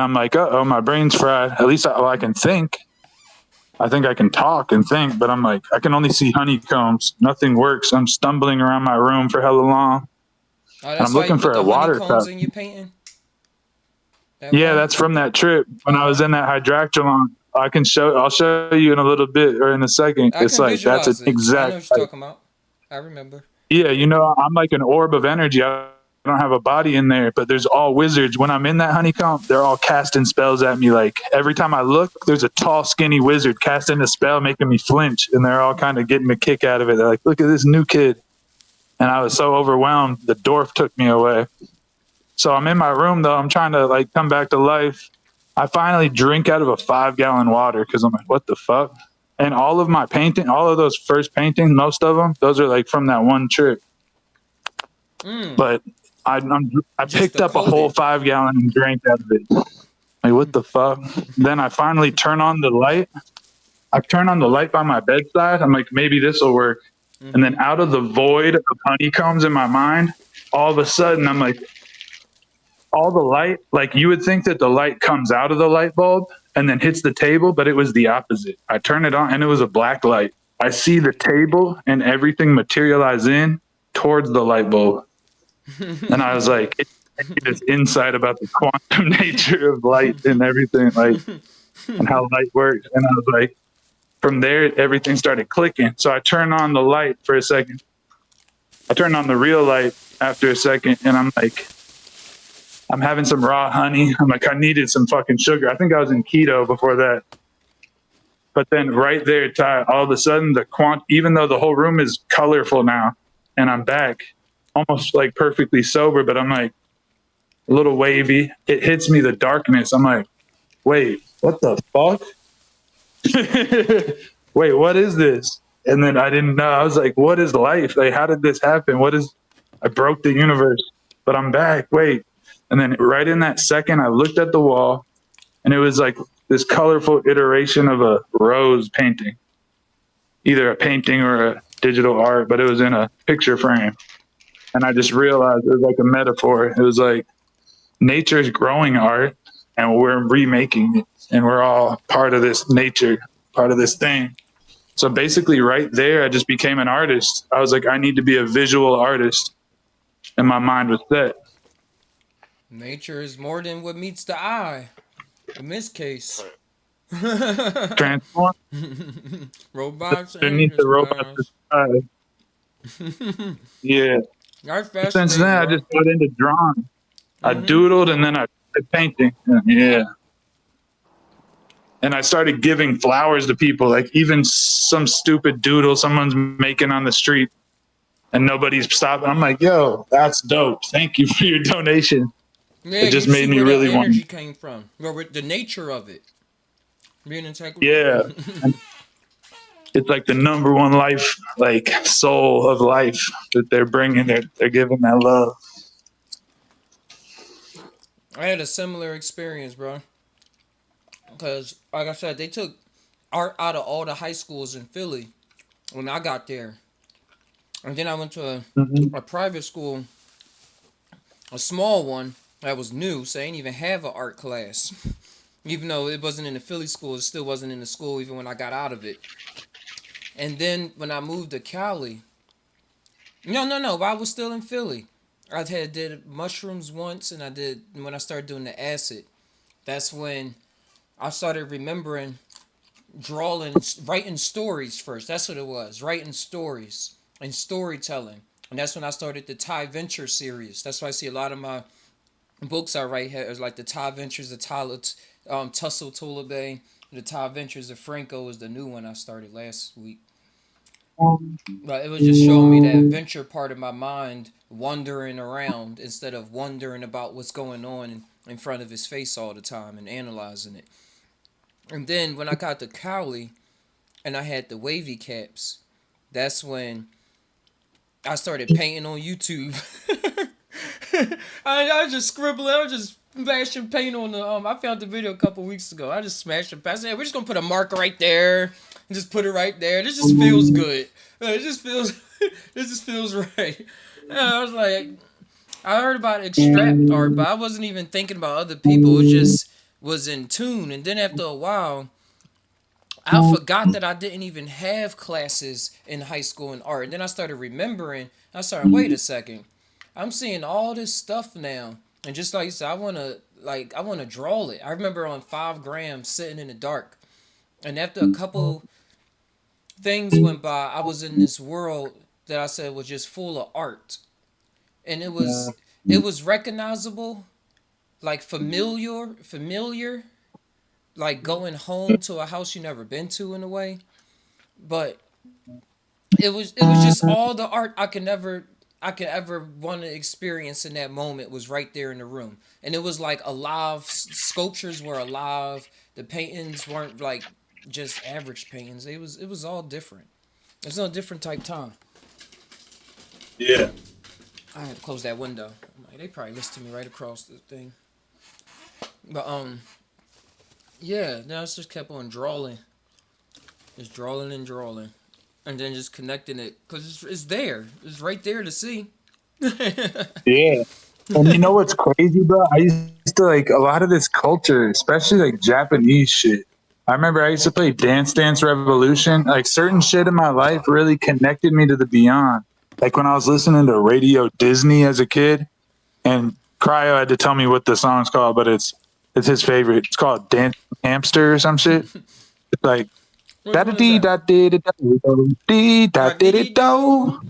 I'm like, oh, my brain's fried. At least I can think. I think I can talk and think, but I'm like, I can only see honeycombs. Nothing works. I'm stumbling around my room for hella long, Oh, and I'm that's why you looking put for a the water honeycombs cup. in your painting. That Yeah, why? that's from that trip when I was Oh, in that hydrochelon. I'll show you in a little bit or in a second. I It's can like that's an visualize it. I know exact what you're like, talking about. I remember. yeah, I'm like an orb of energy. I don't have a body in there, but there's all wizards. When I'm in that honeycomb, they're all casting spells at me. Like every time I look, there's a tall, skinny wizard casting a spell, making me flinch, and they're all kind of getting a kick out of it. They're like, "Look at this new kid," and I was so overwhelmed, the dwarf took me away. So I'm in my room though. I'm trying to like come back to life. I finally drink out of a 5 gallon water because I'm like, what the fuck? And all of my painting, all of those first paintings, most of them, those are like from that one trip. Mm, But I just picked to up a coat whole it. 5 gallon and drank out of it. Like what the fuck? Then I finally turn on the light. I turn on the light by my bedside. I'm like, maybe this will work. And then Mm-hmm. out of the void of honeycombs in my mind, all of a sudden I'm like, all the light, like you would think that the light comes out of the light bulb and then hits the table, but it was the opposite. I turn it on and it was a black light. I see the table and everything materialize in towards the light bulb. And I was like, this insight about the quantum nature of light and everything, like, and how light works. And I was like, from there, everything started clicking. So I turned on the light for a second. I turned on the real light after a second, and I'm like, I'm having some raw honey. I'm like, I needed some fucking sugar. I think I was in keto before that. But then right there, Ty, all of a sudden even though the whole room is colorful now and I'm back almost like perfectly sober, but I'm like a little wavy. It hits me the darkness. I'm like, wait, what the fuck? Wait, what is this? And then I didn't know. I was like, what is life? Like, how did this happen? I broke the universe, but I'm back. Wait. And then right in that second, I looked at the wall and it was like this colorful iteration of a rose painting, either a painting or a digital art, but it was in a picture frame. And I just realized it was like a metaphor. It was like nature's growing art and we're remaking it and we're all part of this nature, part of this thing. So basically, right there, I just became an artist. I was like, I need to be a visual artist. And my mind was set. Nature is more than what meets the eye. In this case. Transform Robots and underneath the the robot's spies. disguise. Yeah. That's Since fascinating, then, I bro. just got into drawing. I Mm-hmm. doodled and then I started painting. Yeah. And I started giving flowers to people, like even some stupid doodle someone's making on the street and nobody's stopping. I'm like, yo, that's dope. Thank you for your donation. Yeah, It you just see made me where that really want, energy came from. Or the nature of it. Being integrity. yeah. And it's like the number one life, like soul of life that they're bringing. They're giving that love. I had a similar experience, bro. Because, like I said, they took art out of all the high schools in Philly when I got there. And then I went to Mm-hmm. a private school, a small one that was new, so they didn't even have an art class. Even though it wasn't in the Philly school, it still wasn't in the school even when I got out of it. And then when I moved to Cali, no, I was still in Philly. I had did mushrooms once, and I did when I started doing the acid. That's when I started remembering drawing, writing stories first. That's what it was, writing stories and storytelling. And that's when I started the Ty Venture series. That's why I see a lot of my books I write here is like the Ty Ventures, the Tussle Tula Bay, the Ty Ventures of Franco is the new one I started last week. But it was just showing me that venture part of my mind wandering around instead of wondering about what's going on in front of his face all the time and analyzing it. And then when I got to Cali and I had the wavy caps, that's when I started painting on YouTube. I was just scribbling. I was just smashing paint on the. I found the video a couple weeks ago. I just smashed it. I said, we're just gonna put a marker right there and just put it right there. This just feels good. It just feels. This just feels right. And I was like, I heard about extract art, but I wasn't even thinking about other people. It was just was in tune. And then after a while, I forgot that I didn't even have classes in high school in art. And then I started remembering. I started, wait a second, I'm seeing all this stuff now. And just like you said, I wanna draw it. I remember on 5 grams sitting in the dark. And after a couple things went by, I was in this world that I said was just full of art. And it was recognizable, like familiar, like going home to a house you never been to in a way. But it was just all the art I could ever want to experience in that moment was right there in the room. And it was like alive. Sculptures were alive. The paintings weren't like just average paintings. It was all different. It was a different type time. Yeah. I had to close that window. I'm like, they probably listen to me right across the thing. But yeah. Then I just kept on drawing, just drawing and drawing, and then just connecting it because it's there. It's right there to see. Yeah. And you know what's crazy, bro? I used to like a lot of this culture, especially like Japanese shit. I remember I used to play Dance Dance Revolution. Like certain shit in my life really connected me to the beyond. Like when I was listening to Radio Disney as a kid, and Cryo had to tell me what the song's called, but it's his favorite. It's called Dance Hamster or some shit. It's like Which da da one is dee that? da dee da dee da Like dee da dee do.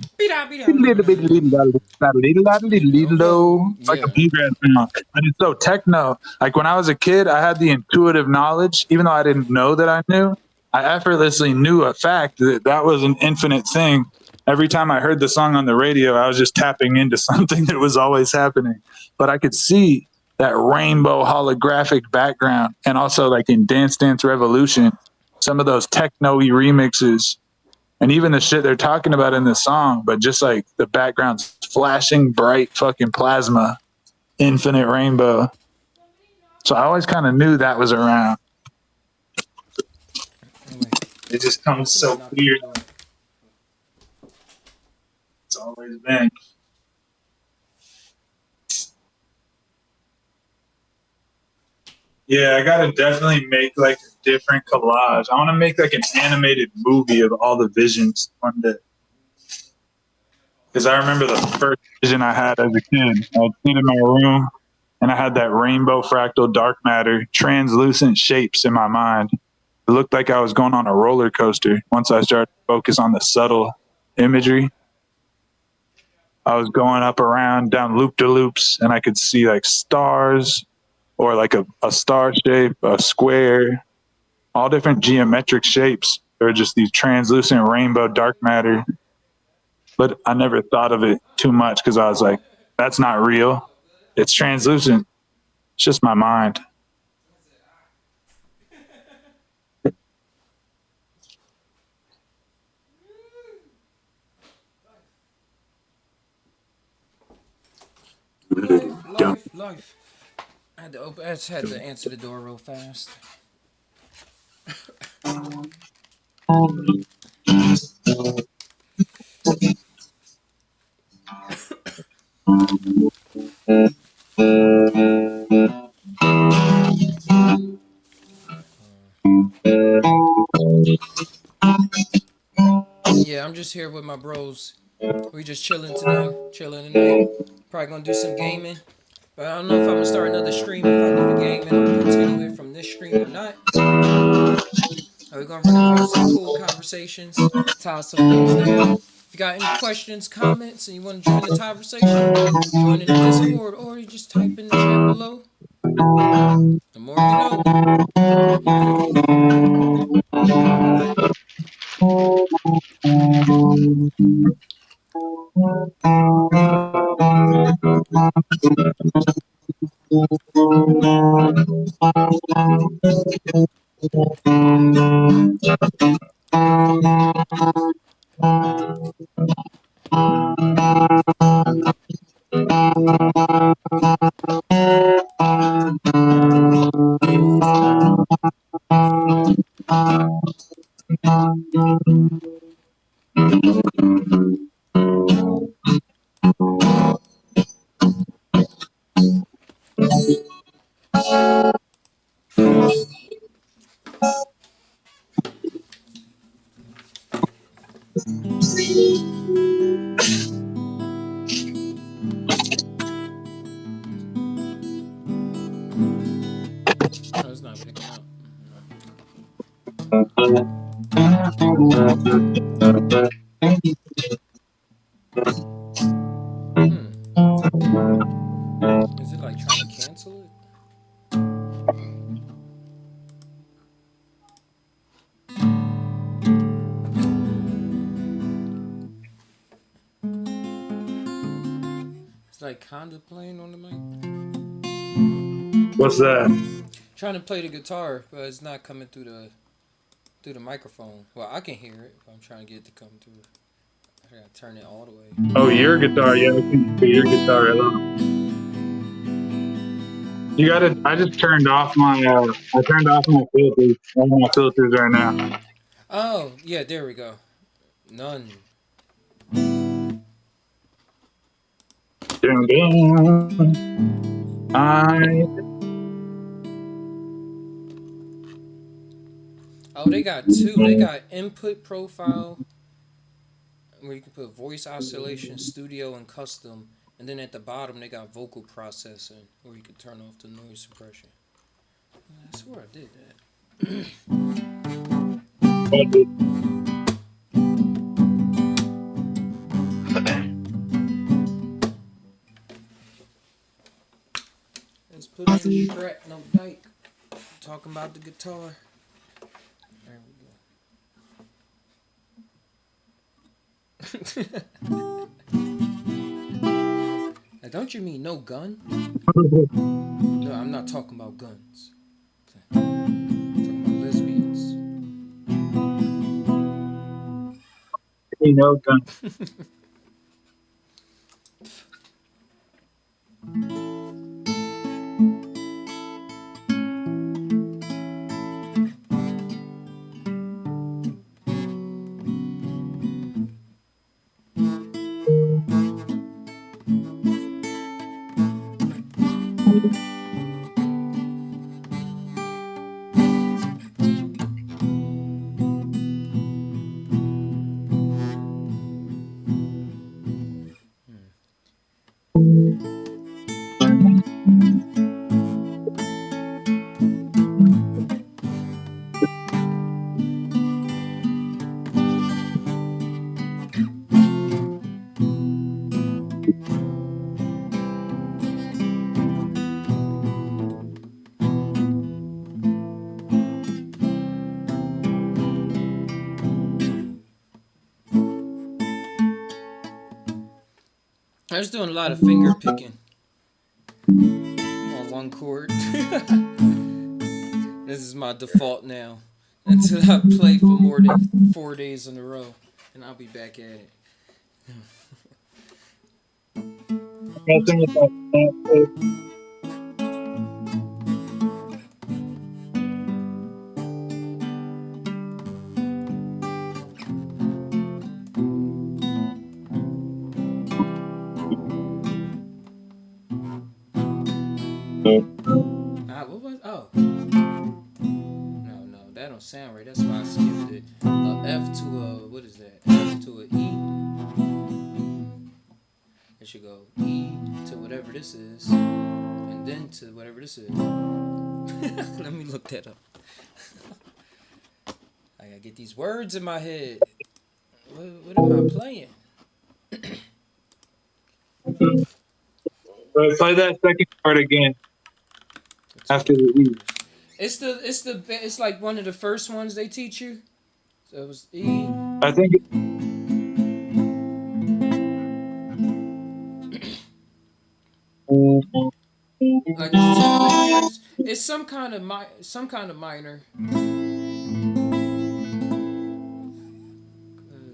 do, It's like a yeah. bluegrass song, and it's so techno. Like when I was a kid, I had the intuitive knowledge, even though I didn't know that I knew. I effortlessly knew a fact that that was an infinite thing. Every time I heard the song on the radio, I was just tapping into something that was always happening. But I could see that rainbow holographic background, and also like in Dance Dance Revolution, some of those techno-y remixes and even the shit they're talking about in the song, but just like the background's flashing bright fucking plasma, infinite rainbow. So I always kind of knew that was around. Anyway, It just comes somebody so knocked on clear. the door. It's always been. Yeah, I gotta definitely make like a different collage. I want to make like an animated movie of all the visions one day. Because I remember the first vision I had as a kid. I'd sit in my room and I had that rainbow fractal dark matter, translucent shapes in my mind. It looked like I was going on a roller coaster once I started to focus on the subtle imagery. I was going up around down loop de loops and I could see like stars or like a star shape, a square, all different geometric shapes. There were just these translucent rainbow dark matter. But I never thought of it too much because I was like, that's not real. It's translucent. It's just my mind. Life, life, life. I just had to answer the door real fast. Yeah, I'm just here with my bros. We just chilling today, chilling tonight. Probably gonna do some gaming. But I don't know if I'm gonna start another stream if I do the gaming or continue it from this stream or not. We're gonna have some cool conversations, tie some things down. If you got any questions, comments, and you want to join the conversation, join in the Discord or you just type in the chat below. The more you know. it's not picking up. Hmm. Is it like trying to cancel it? It's like kinda playing on the mic. What's that? Trying to play the guitar, but it's not coming through the microphone. Well, I can hear it, but I'm trying to get it to come through. I gotta turn it all the way. Oh, your guitar. Yeah, I can hear your guitar. You gotta. I just turned off my. I turned off my filters. I have my filters right now. Oh, yeah, there we go. None. Dun, dun. I. Oh, they got two. They got input profile, where you can put voice isolation, studio, and custom. And then at the bottom, they got vocal processing, where you can turn off the noise suppression. I swear I did that. Let's put in Shrek, no Dyke. Talking about the guitar. There we go. Now, don't you mean no gun? No, I'm not talking about guns. I'm talking about lesbians. You know, dun. I was doing a lot of finger picking on one chord. This is my default now until I play for more than 4 days in a row, and I'll be back at it. Messing with that. What was? Oh, no, that don't sound right. That's why I skipped it. A F to a what is that? F to a E. It should go E to whatever this is, and then to whatever this is. Let me look that up. I gotta get these words in my head. What am I playing? Play that second part again after the E. It's like one of the first ones they teach you. So it was E. I think. Like it's two fingers. It's some kind of minor.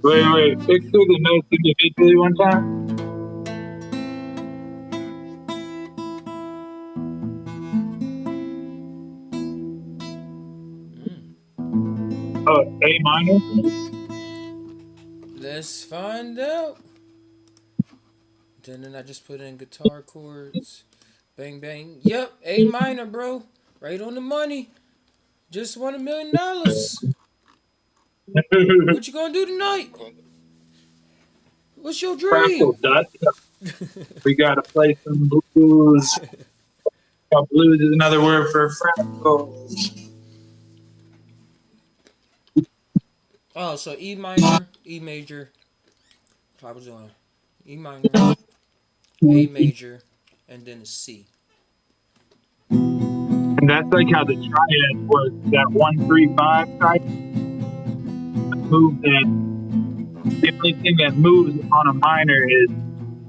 Wait. Pick through the notes individually one time. Oh, A minor. Let's find out. Then I just put in guitar chords. Bang bang. Yep, A minor, bro. Right on the money. Just won $1,000,000. What you gonna do tonight? What's your Crackle dream? dust. We gotta play some blues. Blues is another word for fractal. Oh, so E minor, E major. So I was doing E minor, A major, and then a C. And that's like how the triad works. That 1-3-5 triad moves that. The only thing that moves on a minor is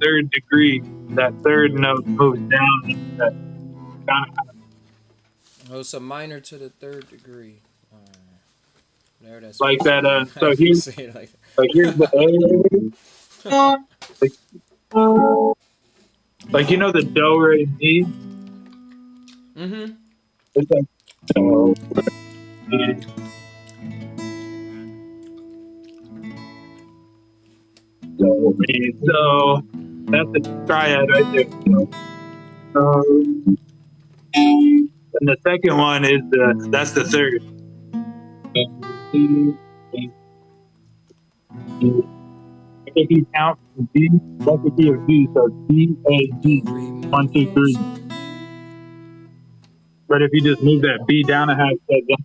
third degree. That third note moves down. That kind of Oh, it's a minor to the third degree. There, that's what like it's that. saying. I So ain't gonna here's say it like like here's the A. Like, like you know the do re mi. that. Mm-hmm. It's like do re. So that's the triad right there. So, and the second one is that's the third. If you count D, that's the key of D. So D A Do, D. re, mi, 1, 2, fa, 3. sol. But if you just move that B down a half step,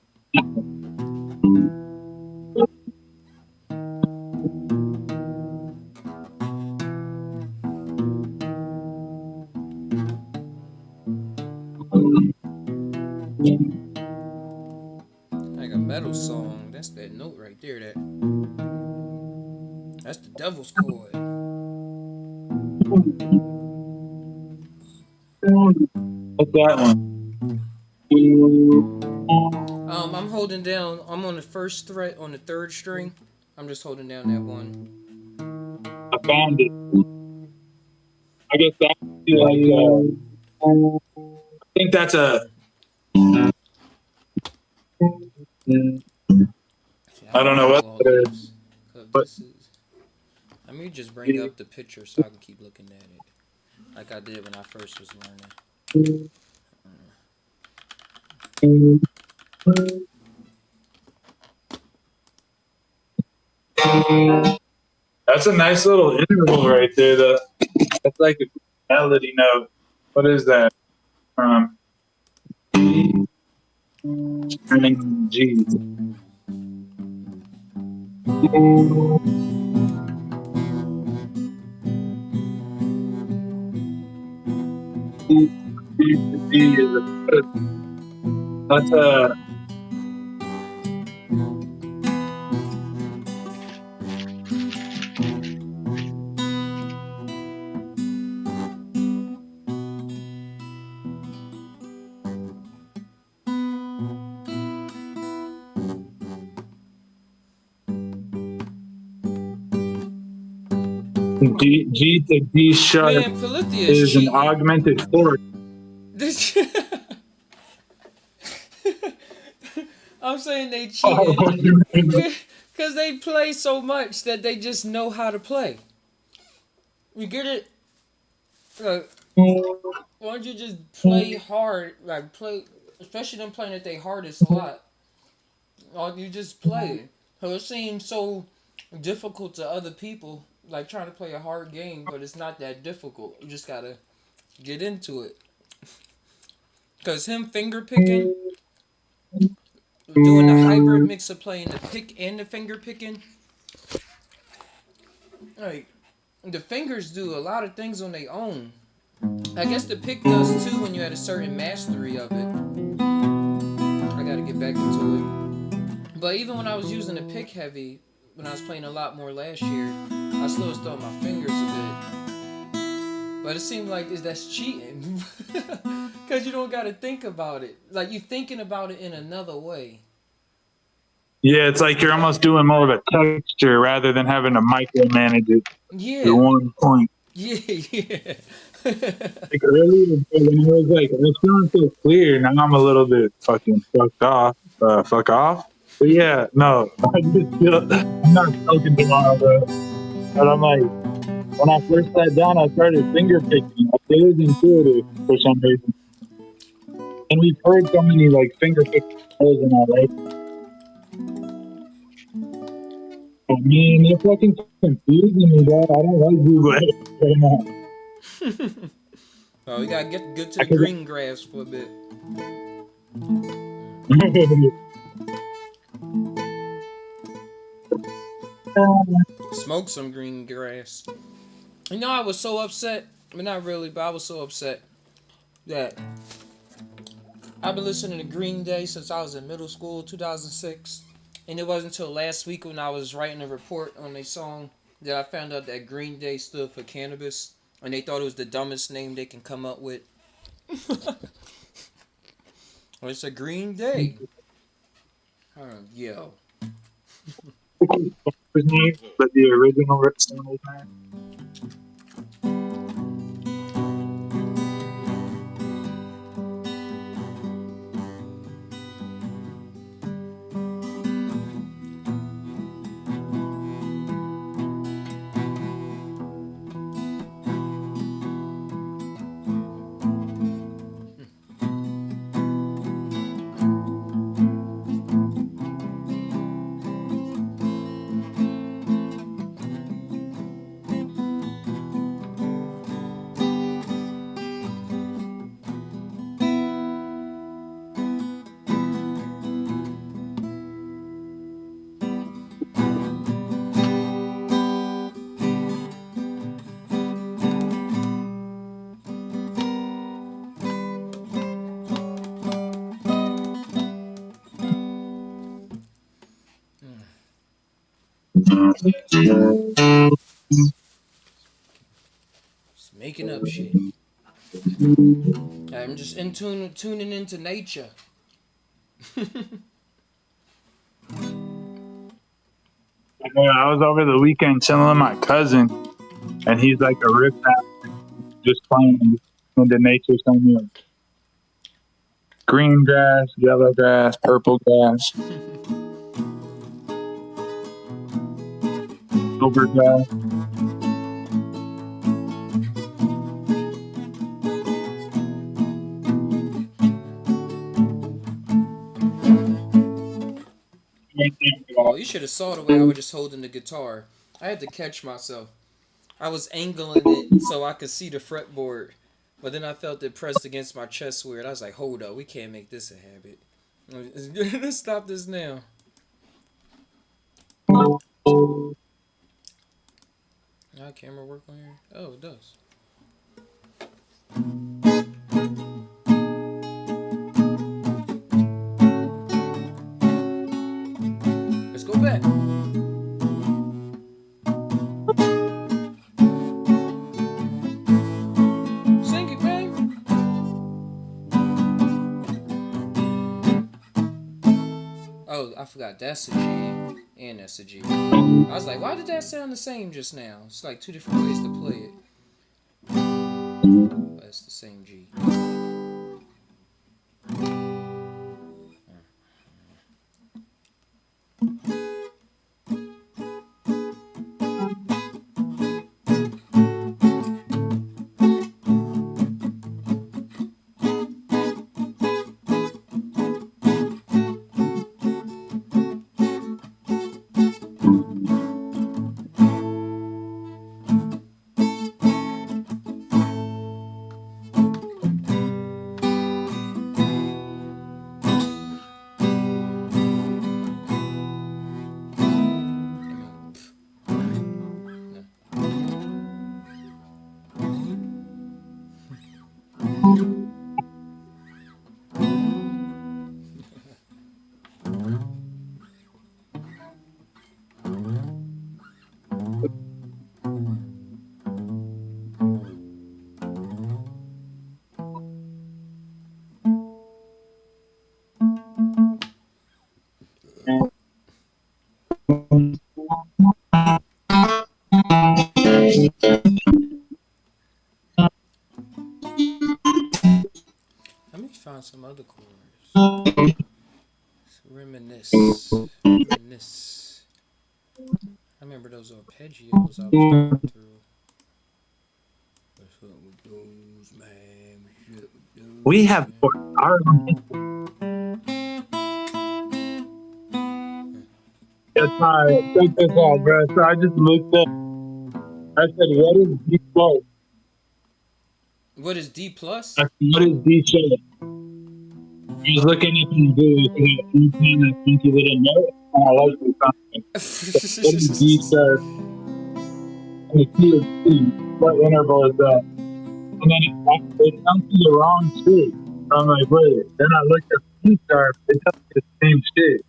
Like a metal song. That's that note right there. That's the devil's chord. what's that one? I'm holding down. I'm on the first fret on the third string. I'm just holding down that one. I found it. I guess that's like, I think that's a, See, I I don't don't know know what all it is, these. Cause but this is. Let me just bring up the picture so I can keep looking at it, like I did when I first was learning. that's a nice little interval right there. That's like a melody note. What is that? Um, turning G. G is that's a G to D sharp Man, Philithia is is an cheating. augmented fourth. This. I'm saying they cheating because they play so much that they just know how to play. You get it? Like, why don't you just play hard? Like play, especially them playing at their hardest a lot. Or you just play. So it seems so difficult to other people, like trying to play a hard game, but it's not that difficult. You just gotta get into it. Cause him finger picking, doing the hybrid mix of playing the pick and the finger picking, like the fingers do a lot of things on their own. I guess the pick does too when you had a certain mastery of it. I gotta get back into it. But even when I was using the pick heavy, when I was playing a lot more last year, I still was throwing my fingers a bit. But it seemed like that's cheating. Because you don't gotta think about it. Like you thinking about it in another way. Yeah, it's like you're almost doing more of a texture rather than having to micromanage it to Yeah. one point. Yeah, yeah. Like earlier, when I was like, it's feeling so clear. Now I'm a little bit fucking fucked off. Fuck off. But yeah, no, I just feel I'm not spoken tomorrow, bro. But I'm like, when I first sat down, I started finger picking. It was intuitive for some reason. And we've heard so many like finger picking skills in our life. I mean, it's fucking confusing me, bro. I don't like Google right now. Oh, you gotta get to I the could- green grass for a bit. Smoke some green grass. You know, I was so upset. I mean, not really, but I was so upset that I've been listening to Green Day since I was in middle school, 2006. And it wasn't until last week when I was writing a report on a song that I found out that Green Day stood for cannabis. And they thought it was the dumbest name they can come up with. Well, it's a Green Day. Yo. but the original song was mine. Just making up shit. I'm just tuning into nature. Yeah, I was over the weekend chilling with my cousin, and he's like a rip just playing in the nature somewhere. Green grass, yellow grass, purple grass, silver grass. Oh, you should have saw the way I was just holding the guitar. I had to catch myself. I was angling it so I could see the fretboard, but then I felt it pressed against my chest weird. I was like, "Hold up, we can't make this a habit. Let's stop this now." How camera work on here? Oh, it does. Let's go back. Sing it, man. Oh, I forgot. That's a G and that's a G. I was like, why did that sound the same just now? It's like two different ways to play it. But it's the same G. Let me find some other chords. Reminisce. Reminisce. I remember those arpeggios I was going through. What's up with those, man? What's up with those, We have man? our That's right. Check this out, bro. So I just looked up. I said, "What is default?" What is D plus? What is D sharp? I was looking up in Google if you got D pen and funky little note, and I like the sound. What is D sharp? And the key is C. What interval is that? And then it comes to the wrong shit. So I'm like, wait. Then I looked up C sharp. It tells me the same shit.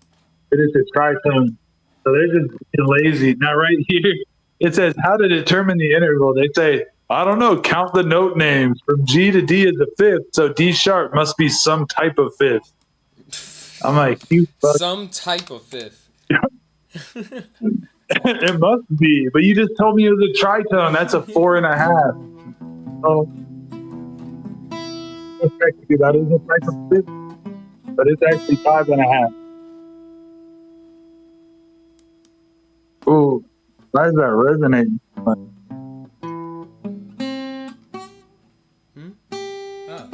It is a tritone. So they're just being lazy. Now, right here, it says how to determine the interval. They say, I don't know, count the note names. From G to D is the fifth. So D sharp must be some type of fifth. I'm like, you fuck. Some type of fifth. It must be. But you just told me it was a tritone. That's a 4.5. Oh, technically, that is a type of fifth, but it's actually 5.5. Ooh, why is that resonating? Hmm? Ah.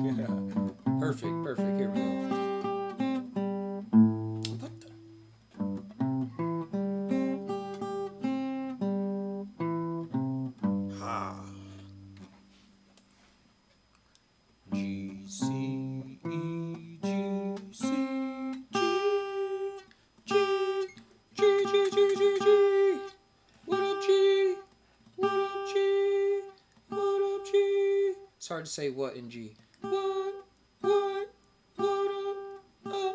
Yeah. Perfect, perfect. Here we go. What the? Ah. G C E G C G G G G G G G. What up, G? What up, G? What up, G? It's hard to say what in G. What? What up? Up.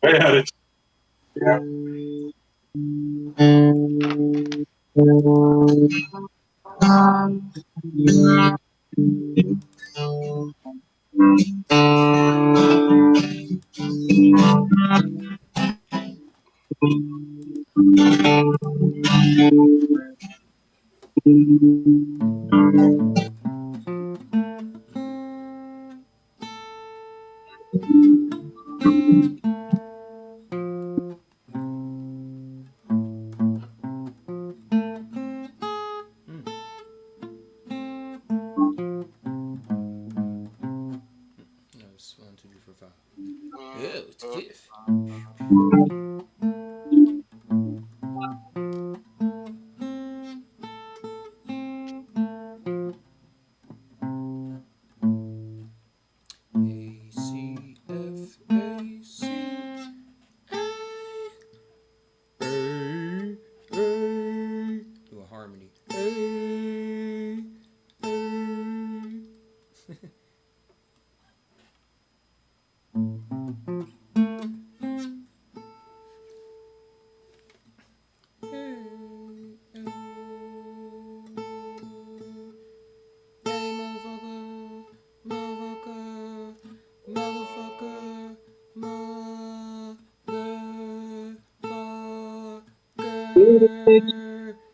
Yeah, yeah. No, it's 1, 2, 3, 4, 5. Oh, it's fifth. A C F A C A A. Do a harmony. A A.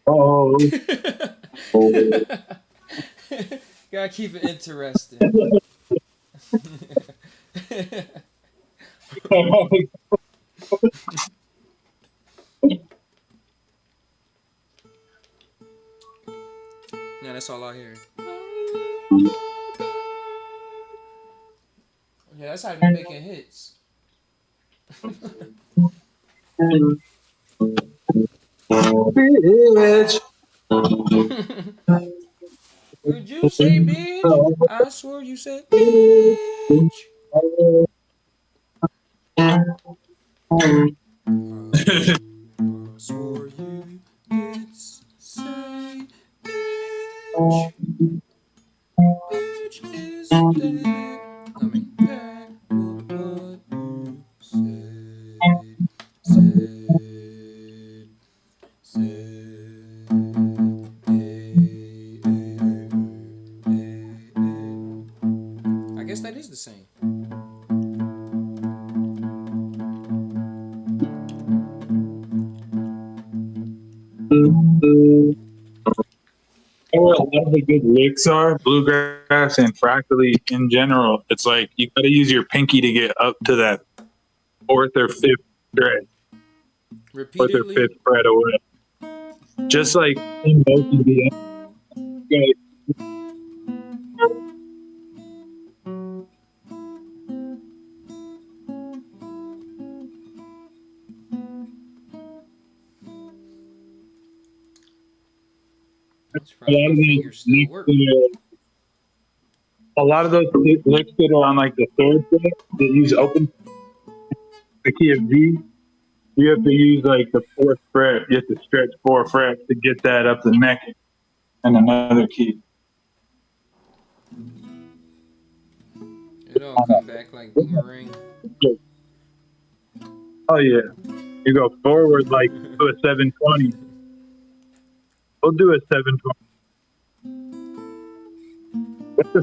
Oh, Gotta keep it interesting. Yeah, that's all I hear. Yeah, that's how you be making hits. bitch. Would you say bitch? I swear you said bitch. I swore you did say bitch. Bitch is dead. I mean, that was what you said. Said. Said. Hey, hey, hey, hey, hey. all the good licks are, bluegrass and fractally in general, it's like you got to use your pinky to get up to that fourth or fifth fret, fourth or Repeatedly. fifth fret away. Just like in both of the okay, That's a probably lot my of these fingers still licks work. that a lot of those licks that are on like the third fret that use open the key of G, you have to use like the fourth fret. You have to stretch four frets to get that up the neck and another key. It all come back like boomerang. Oh yeah, you go forward like to a 720. We'll do a 720.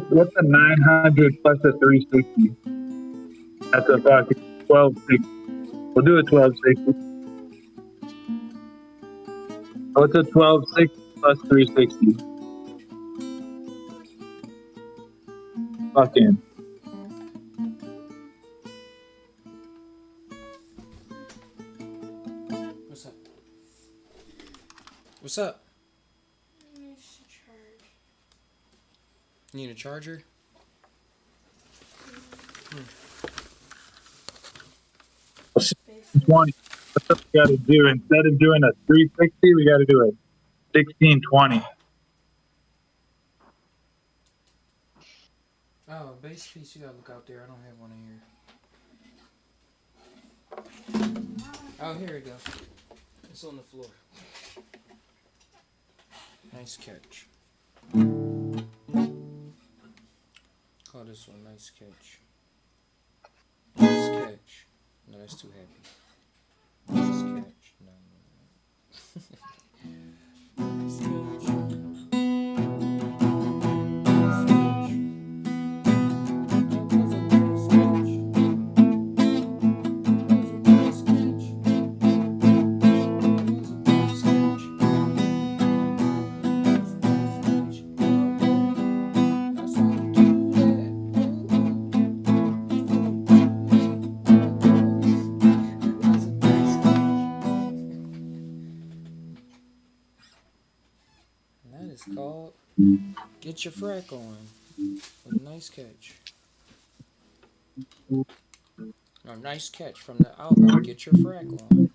What's a 900 plus a 360? That's a fucking 1260. We'll do a 1260. What's a 1260 plus 360? Fucking. What's up? What's up? Needs to charge. You need a charger? Basically. 20. That's what we got to do. Instead of doing a 360, we got to do a 1620. Oh, bass piece, you gotta look out there. I don't have one in here. Oh, here we go. It's on the floor. Nice catch. Call this one nice catch. Nice catch. No, that's too happy. Nice catch. No, no, no. Nice catch. That is called Get Your Frack On with a nice catch. No, nice catch from the album Get Your Frack On.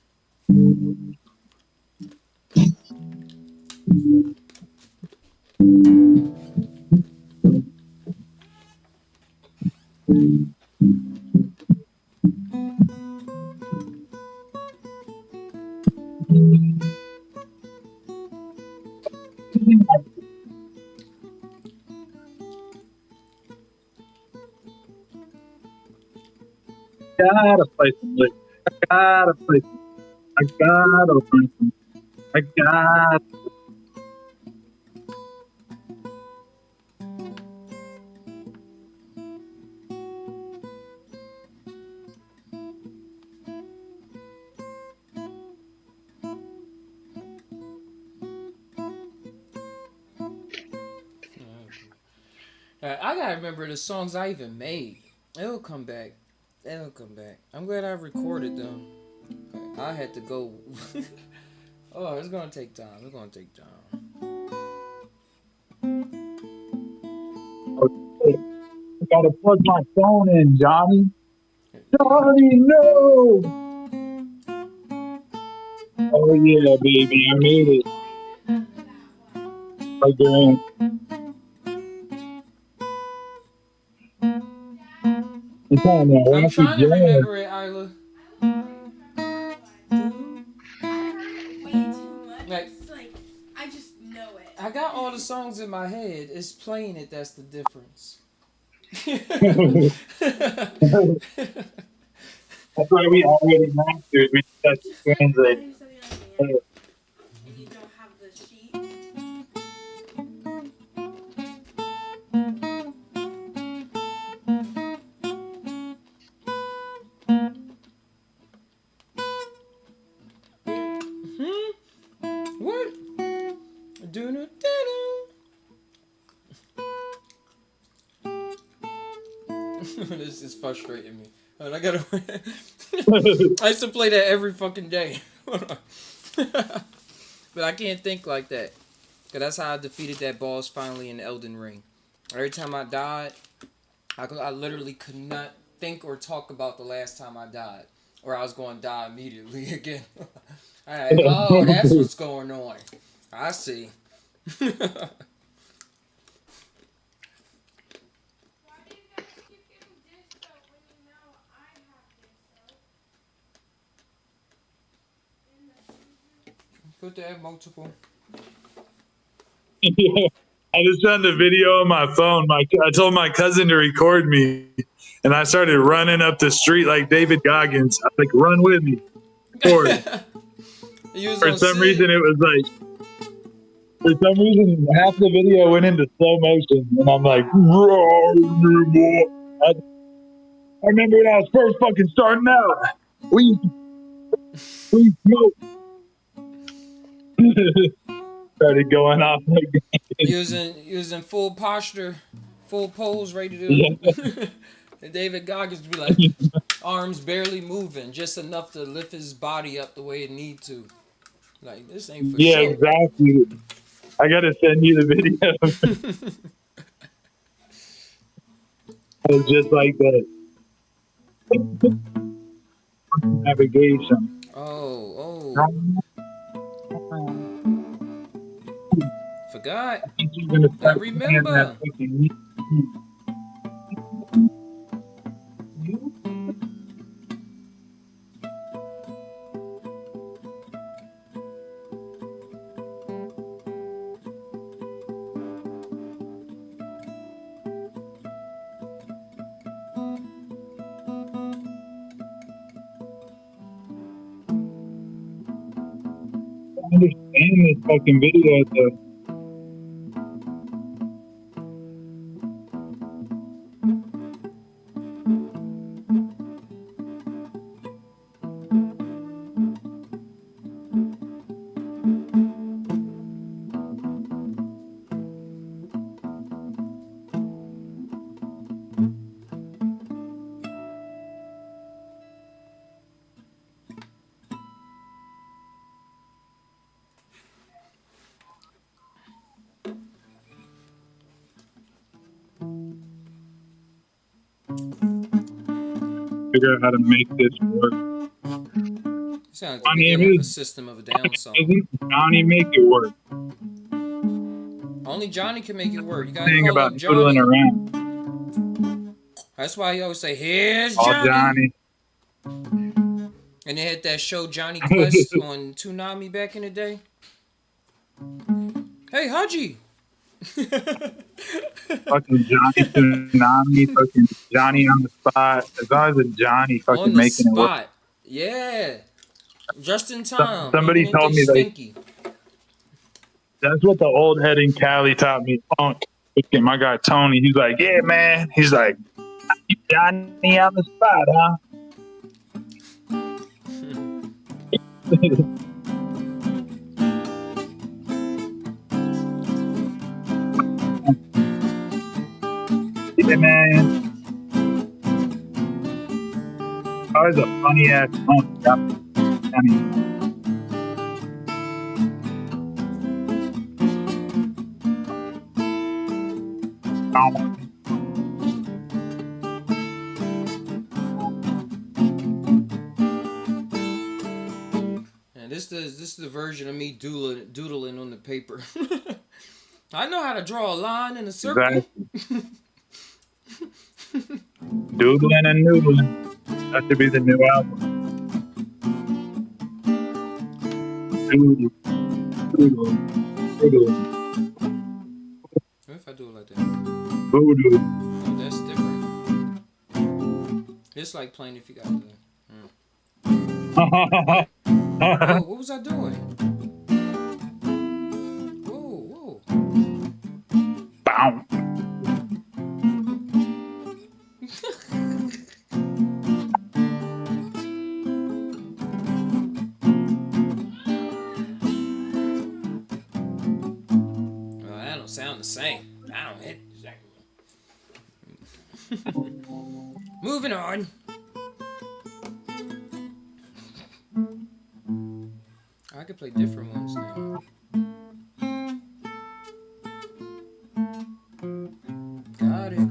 Gotta play some lick. Gotta play some. I gotta play some. I gotta. I gotta remember the songs I even made. It'll come back. It'll come back. I'm glad I recorded them. I had to go. Oh, it's gonna take time. It's gonna take time. Okay. I gotta plug my phone in, Johnny. Johnny, no! Oh yeah, baby, I made it again. You kind of I'm wacky trying to jazz. remember it, Isla. Way too much. Like, It's like I just know it. I got all the songs in my head. It's playing it that's the difference. That's why we already mastered. We just have Just to like translate. playing something on piano and you don't have the sheet. What? Do do do. This is frustrating me. And I gotta. I used to play that every fucking day. But I can't think like that. Cause that's how I defeated that boss finally in Elden Ring. Every time I died, I literally could not think or talk about the last time I died, or I was going to die immediately again. Alright, oh, that's what's going on. I see. Why do you guys keep getting disco when you know I have disco? In the Good to have multiple. Yeah. I just found a video on my phone. I told my cousin to record me, and I started running up the street like David Goggins. I was like, run with me. For You was for on some reason, Sid. it was like for some reason half the video went into slow motion, and I'm like, "Roar, boy." I remember when I was first fucking starting out. We we smoked. Started going off like Using full posture, full pose, ready to. yeah, And David Goggins would be like, arms barely moving, just enough to lift his body up the way it need to. Like, this ain't for yeah, show. exactly. I gotta send you the video. It was just like that navigation. Oh, forgot. You're gonna I start playing that remember. fucking I understand this fucking video though. Figure out how to make this work. You sound like the My name beginning of a is System of a Down song. Johnny. Make it work. Only Johnny can make it work. You gotta Thing call about up noodling Johnny. around. That's why he always say, "Here's All Johnny." Johnny. And they had that show Johnny Quest on Toonami back in the day. Hey, Haji. Fucking Johnny Tsunami, fucking Johnny on the spot. As long as it's Johnny fucking On the making it work. spot. Yeah. Just in time. Somebody Even if told they me like stinky. that's what the old head in Cali taught me. Funk. My guy Tony, he's like, yeah, man. He's like, Johnny on the spot, huh? Yeah, man. I was a funny ass Tony. Johnny. And this is the version of me doodling on the paper. I know how to draw a line in a circle. Exactly. Doodling and noodling. That should be the new album. Doodle, doodle, doodle, What if I do it like that? voodoo. Oh, that's different. It's like playing if you got the. Whoa, what was I doing? Whoa. Bow. Oh, that don't sound the same. I don't hit exactly. Moving on. I could play different ones now. Got it.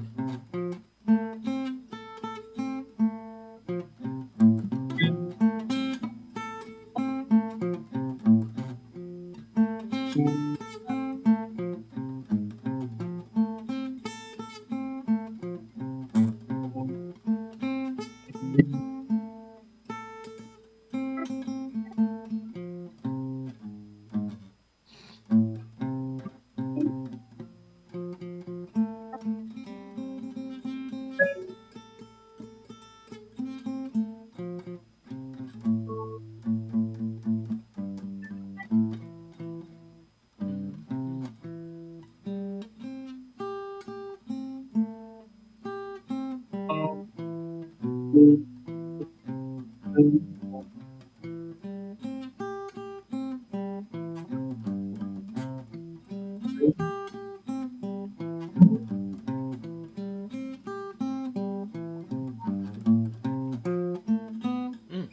Mm.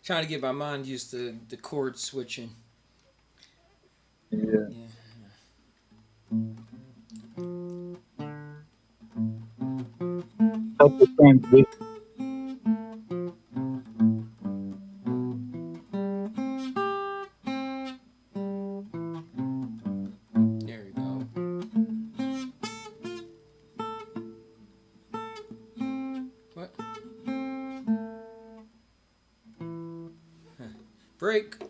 Trying to get my mind used to the chord switching. Yeah. Yeah. Help the transition. There we go. What? Break.